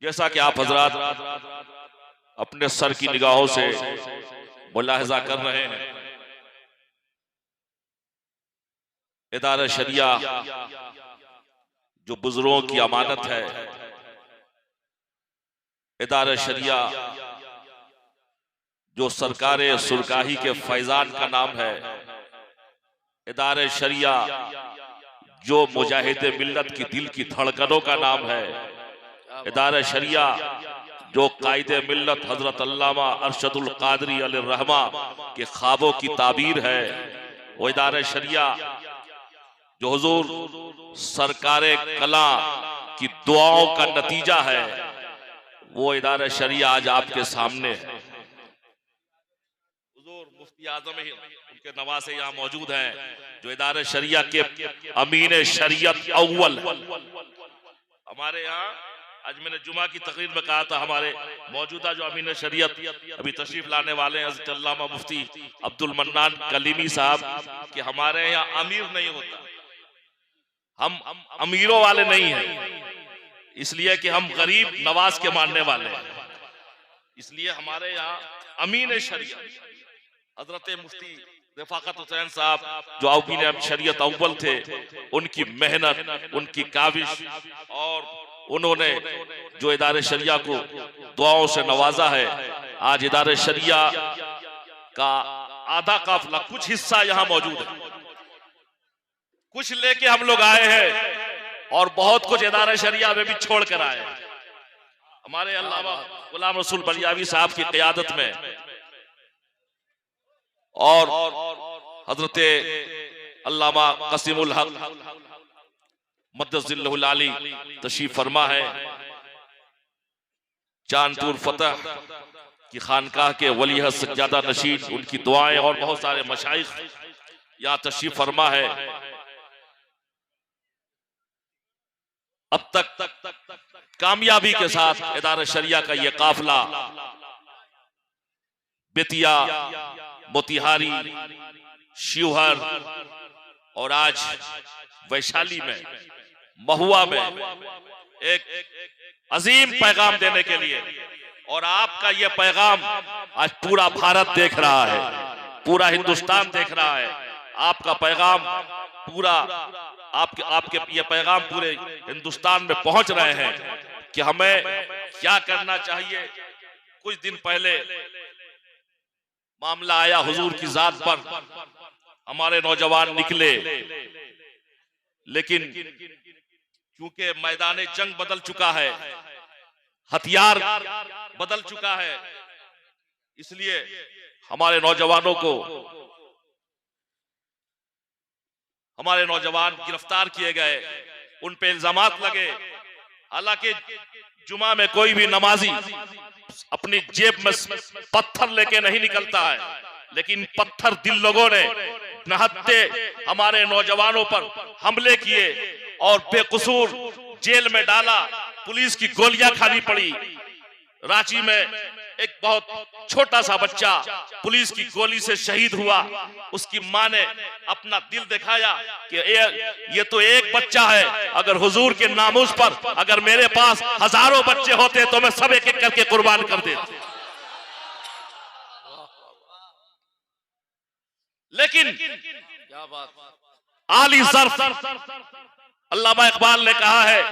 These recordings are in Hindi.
जैसा कि आप हजरात अपने सर की निगाहों से मुलाहिजा कर रहे हैं, इदारा शरिया जो बुजुर्गों की अमानत है, इदारा शरिया जो सरकारे सुरकाही के फैजान का नाम है, इदारा शरिया जो मुजाहिदे मिल्लत की दिल की धड़कनों का नाम है, इदारा शरिया जो कायदे मिल्लत हजरत अल्लामा अरशदुल कादरी अलैहिर्रहमा के ख्वाबों की ताबीर है, वो इदारा शरिया जो हुजूर सरकारे कला की दुआओं का नतीजा है, वो इदारा शरिया आज आपके सामने है। हुजूर मुफ्ती आजम उनके नवासे यहाँ मौजूद हैं, जो इदारा शरिया के अमीन शरीयत अव्वल। हमारे यहाँ आज मैंने जुमा की तकरीर में कहा था, हमारे मौजूदा जो अमीन शरीयत अभी तशरीफ लाने वाले हैं हज़रत अल्लामा मुफ्ती अब्दुल मन्नान कलीमी साहब, कि हमारे यहाँ अमीर नहीं होता, हम अमीरों वाले नहीं हैं, इसलिए कि हम गरीब नवाज के मानने वाले हैं, इसलिए हमारे यहाँ अमीन शरीयत हजरत मुफ्ती रफाकत हुसैन साहब जो अमीन शरीयत अव्वल थे, उनकी मेहनत, उनकी काविश और उन्होंने जो इदारे शरिया को दुआओं से नवाजा है, आज इदारे शरिया का आधा काफिला कुछ हिस्सा यहाँ मौजूद है, कुछ लेके हम लोग आए हैं और बहुत कुछ इदारे शरिया में भी छोड़ कर आए हैं। हमारे अल्लामा गुलाम रसूल बलियावी साहब की क़यादत में और हजरत अल्लामा कसीमुल हक मद्दसिल्लहुल आली तशरीफ फरमा है, चांदपुर फतह की खानकाह के वली सज्जादा नशीद, उनकी दुआएं और बहुत सारे मशाइख यहाँ तशरीफ फरमा है। अब तक कामयाबी के साथ इदारा शरिया का यह काफिला बेतिया, मोतिहारी, शिवहर और आज वैशाली में, महुआ में एक अजीम पैगाम देने के लिए, और आपका यह पैगाम आज पूरा भारत देख रहा है, पूरा हिंदुस्तान देख रहा है, आपका पैगाम पूरा आपके ये पैगाम पूरे हिंदुस्तान में पहुंच रहे हैं कि हमें क्या करना चाहिए। कुछ दिन पहले मामला आया हुजूर की जात पर, हमारे नौजवान निकले, लेकिन क्योंकि मैदान जंग बदल चुका है, हथियार बदल चुका है, इसलिए हमारे नौजवानों को, हमारे नौजवान गिरफ्तार किए गए, उन पे इल्जामात लगे। हालांकि जुमा में कोई भी नमाजी अपनी जेब में पत्थर लेके नहीं निकलता है, लेकिन पत्थर दिल लोगों ने नहत्ते हमारे नौजवानों पर हमले किए और बेकसूर जेल में डाला, पुलिस की गोलियां खानी पड़ी। रांची में एक बहुत छोटा सा बच्चा पुलिस की गोली से शहीद हुआ, उसकी मां ने अपना दिल दिखाया कि ये तो एक बच्चा है, अगर हुजूर के नामूस पर अगर मेरे पास हजारों बच्चे होते तो मैं सब एक एक करके कुर्बान कर देता। लेकिन क्या बात, आली ज़र्फ अल्लामा इकबाल ने कहा है,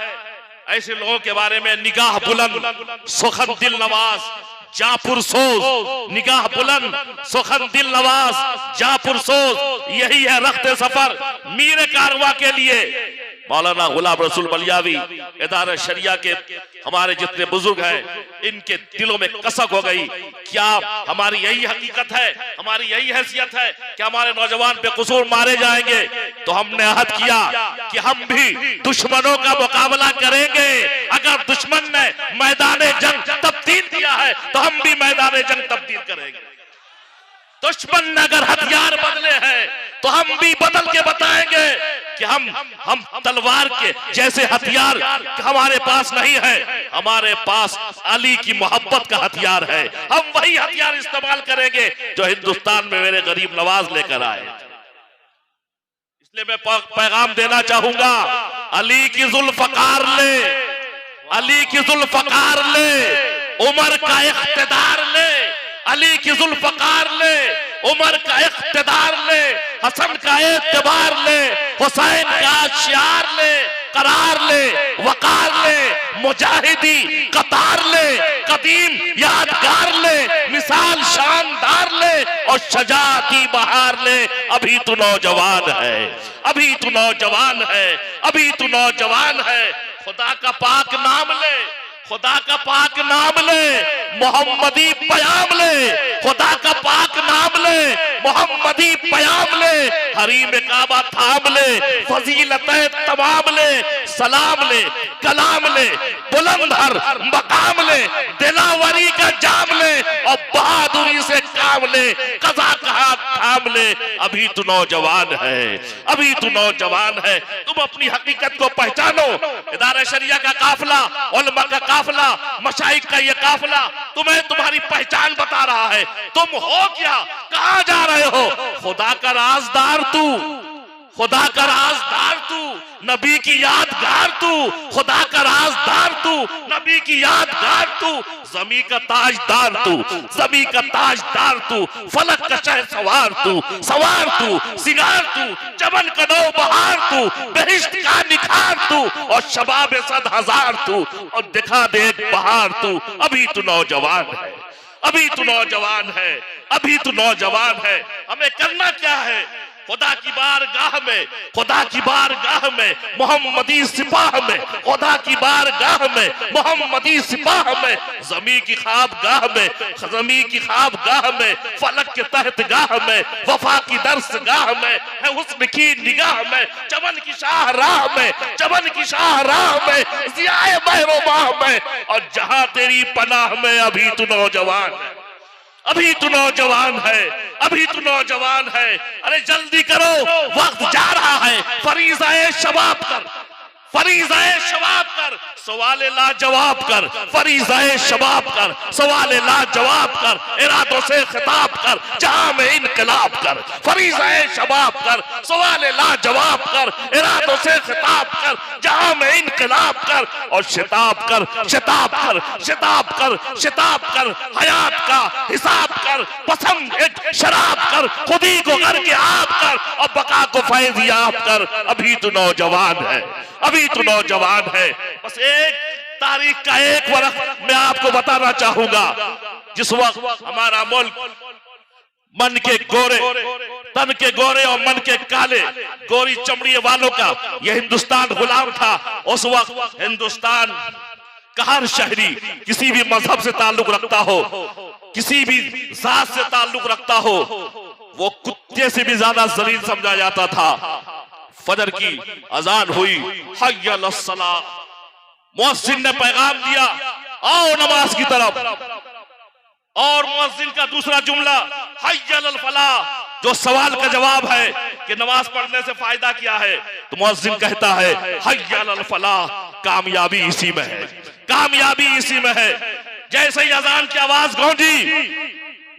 ऐसे लोगों के बारे में, निगाह बुलंद सुखन दिल नवाज जापुर सोज, निगाह बुलंद सुखन दिल नवाज जापुर सोज, यही है रख्ते सफर मीर कारवा के लिए। मौलाना गुलाम रसूल बलियावी इदारा शरिया के हमारे जितने बुजुर्ग हैं, इनके दिलों में कसक हो गई, क्या हमारी यही हकीकत है, हमारी यही हैसियत है कि हमारे नौजवान बेकसूर मारे जाएंगे? तो हमने अहद किया कि हम भी दुश्मनों का मुकाबला करेंगे। अगर दुश्मन ने मैदान जंग तब्दील दिया है तो हम भी मैदान जंग तब्दील करेंगे। दुश्मन ने अगर हथियार बदले हैं तो हम भी बदल के बताएंगे कि हम तलवार के जैसे हथियार हमारे पास नहीं है, हमारे पास अली की मोहब्बत का हथियार है। हम वही हथियार इस्तेमाल करेंगे जो हिंदुस्तान में मेरे गरीब नवाज लेकर आए। इसलिए मैं पैगाम देना चाहूंगा, अली की जुल्फकार ले, अली की जुल्फकार ले, उमर का इख्तिदार ले, अली की जुल्फकार ले, उमर का इख्तिदार ले, हसन का एतबार ले, हुसैन का शियार ले, करार ले, वकार ले, मुजाहिदी कतार ले, कदीम यादगार ले, मिसाल शानदार ले और शजाती बहार ले। अभी तू नौजवान है, अभी तू नौजवान है, अभी तू नौजवान है। खुदा का पाक नाम ले, खुदा का पाक नाम ले, मोहम्मदी पयाम ले, खुदा का पाक नाम ले, मोहम्मदी पयाम ले, हरीम काबा थाम ले, फजीलतें तमाम ले, सलाम ले, कलाम ले, बुलंद हर मकाम ले, दिलावरी का जाम ले और बहादुरी से काम ले, कज़ा का हाथ थाम ले। अभी तू नौजवान है, अभी तू नौजवान है। तुम अपनी हकीकत को पहचानो। इदारा शरिया का काफिला, उलमा का काफिला, मशाइख का ये काफिला तुम्हें तुम्हारी पहचान बता रहा है। तुम हो क्या, कहां जा रहे हो? खुदा का राजदार तू, खुदा का राजदार तू, नबी की यादगार तू, खुदा का राजदार तू, नबी की यादगार तू, जमी का ताजदार तू, जमी का ताजदार तू, फलक का शहर सवार तू, सवार तू, सिंगार तू, चमन का नौ बहार तू, बहिश्त का निखार तू और शबाब सद हजार तू और दिखा दे एक बहार तू। अभी तू नौजवान है, अभी तू नौजवान है, अभी तू नौजवान है। हमें करना क्या है? खुदा की बारगाह में, खुदा की बारगाह में, मोहम्मदी सिपाह में, खुदा की बारगाह में, मोहम्मदी सिपाह में, जमी की ख्वाबगाह में, जमी की ख्वाबगाह में, फलक के तहत गाह में, वफा की दरसगाह में, है हुस्न की निगाह में, चमन की शाहराह में, चमन की शाहराह में, ज़ियाए महरोबाह में और जहां तेरी पनाह में। अभी तू नौजवान है, अभी तू नौजवान है, अभी तू नौजवान है। अरे जल्दी करो, वक्त जा रहा है। फरीज़ाए शबाब कर, फरीज़ाए शबाब कर, सवाले ला जवाब कर, फरीज़ाए शबाब कर, सवाले ला जवाब कर, इरादों से खिताब कर, जहां में इनकलाब कर। फरीज़ाए शबाब कर, सवाले ला जवाब कर, इरादों से खिताब कर, जहां में इनकलाब कर और शिताब कर, शिताब कर, शिताब कर, शिताब कर, हयात का हिसाब कर, पसंद एक शराब कर, खुदी को करके आप कर और बका को फैज़याब कर। अभी तू नौजवान है, अभी तू नौजवान है। बस एक तारीख का एक वक्त मैं आपको बताना चाहूंगा, जिस वक्त हमारा मुल्क मन के गोरे, तन के गोरे और मन के काले, गोरी चमड़ी वालों का यह हिंदुस्तान गुलाम था। उस वक्त हिंदुस्तान का हर शहरी किसी भी मजहब से ताल्लुक रखता हो, किसी भी जात से ताल्लुक रखता हो, वो कुत्ते से भी ज्यादा जलील समझा जाता था। फजर की अजान हुई, हय्या अलस्सलाह, मुअज्जिन ने पैगाम दिया, आओ नमाज की तरफ। और मुअज्जिन का दूसरा जुमला हय्या अल फलाह, जो सवाल का जवाब है कि नमाज पढ़ने से फायदा क्या है, तो मुअज्जिन कहता है हय्या अल फलाह, कामयाबी इसी में है, कामयाबी इसी में है। जैसे ही अजान की आवाज गूंजी,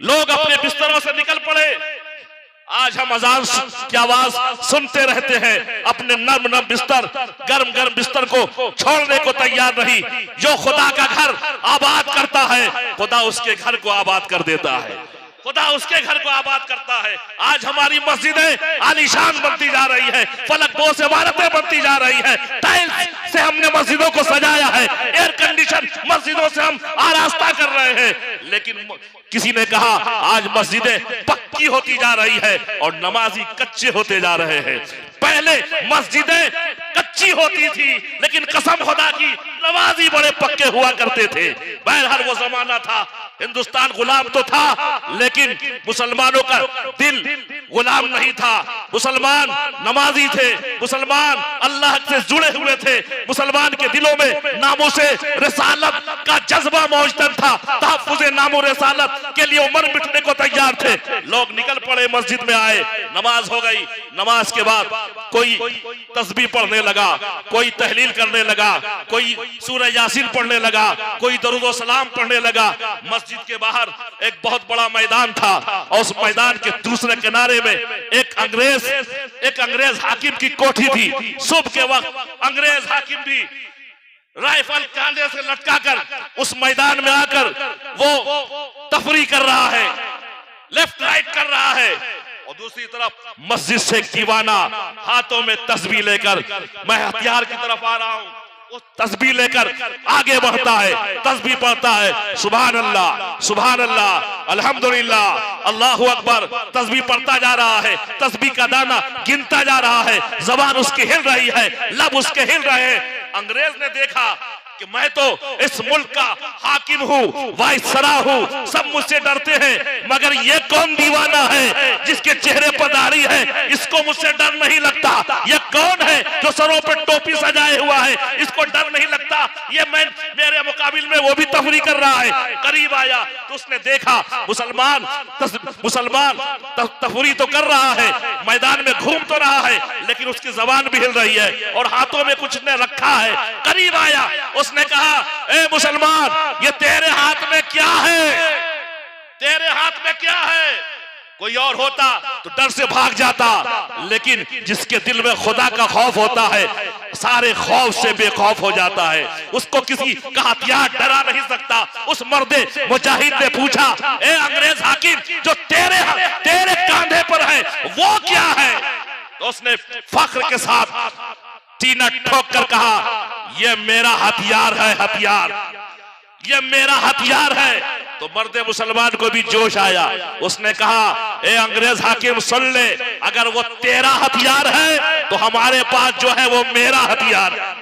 लोग अपने बिस्तरों से निकल पड़े। आज हम अजान की आवाज सुनते रहते हैं, अपने नर्म नर्म बिस्तर, गर्म गर्म बिस्तर को छोड़ने को तैयार नहीं। जो खुदा का घर आबाद करता है, खुदा उसके घर को आबाद कर देता है, खुदा उसके घर को आबाद करता है। आज हमारी मस्जिदें आलीशान बनती जा रही है, फलक दो से इमारतें बनती जा रही है, टाइल्स से हमने मस्जिदों को सजाया है, एयर कंडीशन मस्जिदों से हम आरास्ता कर रहे हैं। लेकिन किसी ने कहा आज मस्जिदें पक्की होती जा रही है और नमाजी कच्चे होते जा रहे हैं। पहले मस्जिदें कच्ची होती थी, लेकिन कसम खुदा की नमाजी बड़े पक्के हुआ करते थे। बहरहाल वो जमाना था, हिंदुस्तान गुलाम तो था, लेकिन मुसलमानों का दिल गुलाम नहीं था। मुसलमान नमाजी थे, मुसलमान अल्लाह से जुड़े हुए थे, मुसलमान के दिलों में नामोसे रिसालत का जज्बा मौजूद था। तहफ्फुज़े नामो रिसालत के लिए उम्र मिटने को तैयार थे। लोग निकल पड़े, मस्जिद में आए, नमाज हो गई। नमाज के बाद कोई तस्बीह पढ़ने लगा, कोई तहलील करने लगा, कोई सूरह यासीन पढ़ने लगा, कोई दरूद व सलाम पढ़ने लगा। मस्जिद के बाहर एक बहुत बड़ा मैदान था और उस मैदान के दूसरे किनारे में एक अंग्रेज हाकिम की कोठी थी। सुबह के वक्त अंग्रेज हाकिम भी राइफल कांधे से लटकाकर उस मैदान में आकर वो तफरी कर रहा है, लेफ्ट राइट कर रहा है, और दूसरी तरफ मस्जिद से एक दीवाना हाथों में तस्बीह लेकर, मैं हथियार की तरफ आ रहा हूं, वो तस्बीह लेकर आगे बढ़ता है, तस्बीह पढ़ता है, सुभान अल्लाह सुभान अल्लाह अल्हम्दुलिल्लाह अल्लाहु अकबर, तस्बीह पढ़ता जा रहा है, तस्बीह का दाना गिनता जा रहा है, जबान उसकी हिल रही है, लब उसके हिल रहे हैं। अंग्रेज ने देखा कि मैं तो इस मुल्क का हाकिम हूँ, वाइसरा हूँ, सब मुझसे डरते हैं, मगर ये कौन दीवाना है जिसके चेहरे पर दाढ़ी है, इसको मुझसे डर नहीं लगता। ये कौन है जो सरों पर टोपी सजाए हुआ है, इसको डर नहीं लगता। ये मैं मेरे मुकाबिल में वो भी तफरी कर रहा है। करीब आया तो उसने देखा मुसलमान तफरी तो कर रहा है, मैदान में घूम तो रहा है, लेकिन उसकी जबान भी हिल रही है और हाथों में कुछ ने रखा है। करीब आया, उसने कहा, ए मुसलमान, ये तेरे हाथ में क्या है? तेरे हाथ में क्या है? कोई और होता तो डर से भाग जाता, लेकिन जिसके दिल में खुदा का खौफ होता है, सारे खौफ से बेखौफ हो जाता है। उसको किसी का हथियार डरा नहीं सकता। उस मर्दे मुजाहिद ने पूछा, ए अंग्रेज हाकिम, जो तेरे कांधे पर है वो क्या है? तो उसने फख्र के साथ सीना ठोक कर कहा, ये मेरा हथियार है, हथियार, ये मेरा हथियार है। तो मर्दे मुसलमान को भी जोश आया, उसने कहा, ए अंग्रेज हाकिम सुन ले, अगर वो तेरा हथियार है तो हमारे पास जो है वो मेरा हथियार है।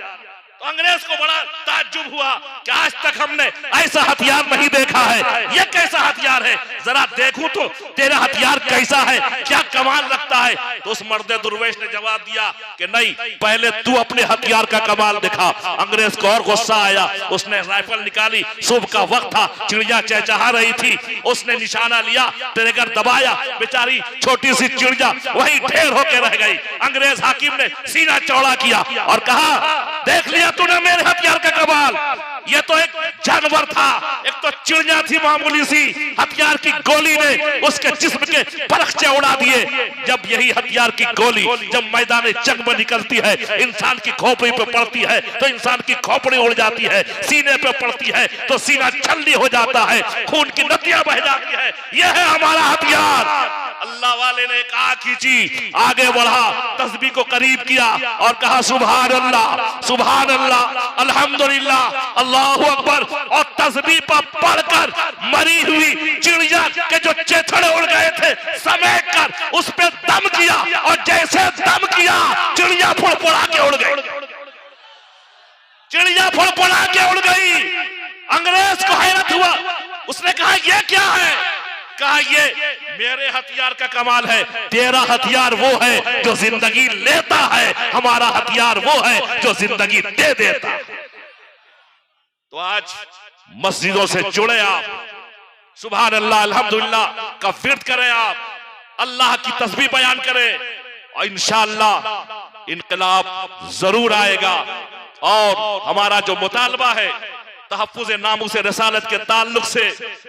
तो अंग्रेज को बड़ा ताज्जुब हुआ कि आज तक हमने ऐसा हथियार नहीं देखा है, ये कैसा हथियार है, जरा देखूं तो तेरा हथियार कैसा है, क्या कमाल रखता है। तो उस मर्दे दुर्वेश ने जवाब दिया कि नहीं, पहले तू अपने हथियार का कमाल दिखा। अंग्रेज को और गुस्सा आया, उसने राइफल निकाली, सुबह का वक्त था, चिड़िया चहचहा रही थी, उसने निशाना लिया, ट्रिगर दबाया, बेचारी छोटी सी चिड़िया वहीं ढेर होकर रह गई। अंग्रेज हाकिम ने सीना चौड़ा किया और कहा, देख लिया तूने मेरे हथियार का कमाल, ये तो एक जानवर था, एक तो चिड़िया थी मामूली सी, हथियार की गोली ने उसके जिस्म के परखचे उड़ा दिए। जब यही हथियार की गोली जब मैदान जंग में निकलती है, इंसान की खोपड़ी पे पड़ती है तो इंसान की खोपड़ी उड़ जाती है, सीने पे पड़ती है तो सीना छलनी हो जाता है, खून की नदियां बह जाती है। यह है हमारा हथियार। अल्लाह वाले ने एक आंख खींची, आगे बढ़ा, तस्बीह को करीब किया और कहा, सुभान अल्लाह सुभान अल्लाह अल्हम्दुलिल्लाह अल्लाहु अकबर, और तस्बीह पर पढ़कर मरी हुई चिड़िया के जो चेथड़े उड़ गए थे समेट कर उस पे दम किया, और जैसे दम किया चिड़िया फुड़फुड़ा के उड़ गई, चिड़िया फुड़फुड़ा के उड़ गई। अंग्रेज को हैरत हुआ, उसने कहा, ये क्या है? कहा, ये मेरे हथियार का कमाल है, तेरा हथियार वो है जो जिंदगी लेता है, हमारा हथियार वो है जो जिंदगी दे देता है। तो आज मस्जिदों से जुड़े आप, सुभान अल्लाह अल्हम्दुलिल्लाह का विर्द करें, आप अल्लाह की तस्बीह बयान करें, और इंशाअल्लाह इनकलाब जरूर आएगा। और हमारा जो मुतालबा है तहफ्फुज़ नामूस रसालत के ताल्लुक से,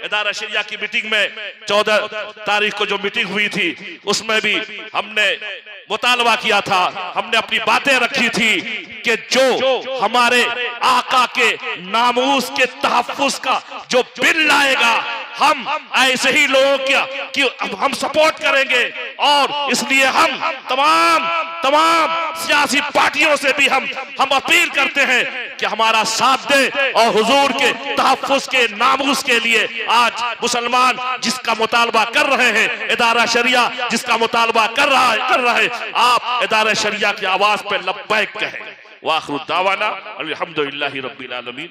इदारा शरिया की मीटिंग में 14 तारीख को जो मीटिंग हुई थी उसमें भी हमने मुतालबा किया था, हमने अपनी बातें रखी थी कि जो हमारे आका के नामूस के तहफ्फुज़ का जो बिल लाएगा, हम ऐसे ही लोगों की हम सपोर्ट करेंगे। और इसलिए हम तमाम सियासी पार्टियों से भी हम अपील करते हैं कि हमारा साथ दे, और हुजूर के तहफ्फुज़ के नामूस के लिए आज मुसलमान जिसका मुतालबा कर रहे हैं, इदारा शरिया जिसका मुतालबा कर रहा है, आप इदारा शरिया की आवाज पे लब्बैक कहें। वाखिरु दावाना अल्हम्दुलिल्लाहि रब्बिल आलमीन।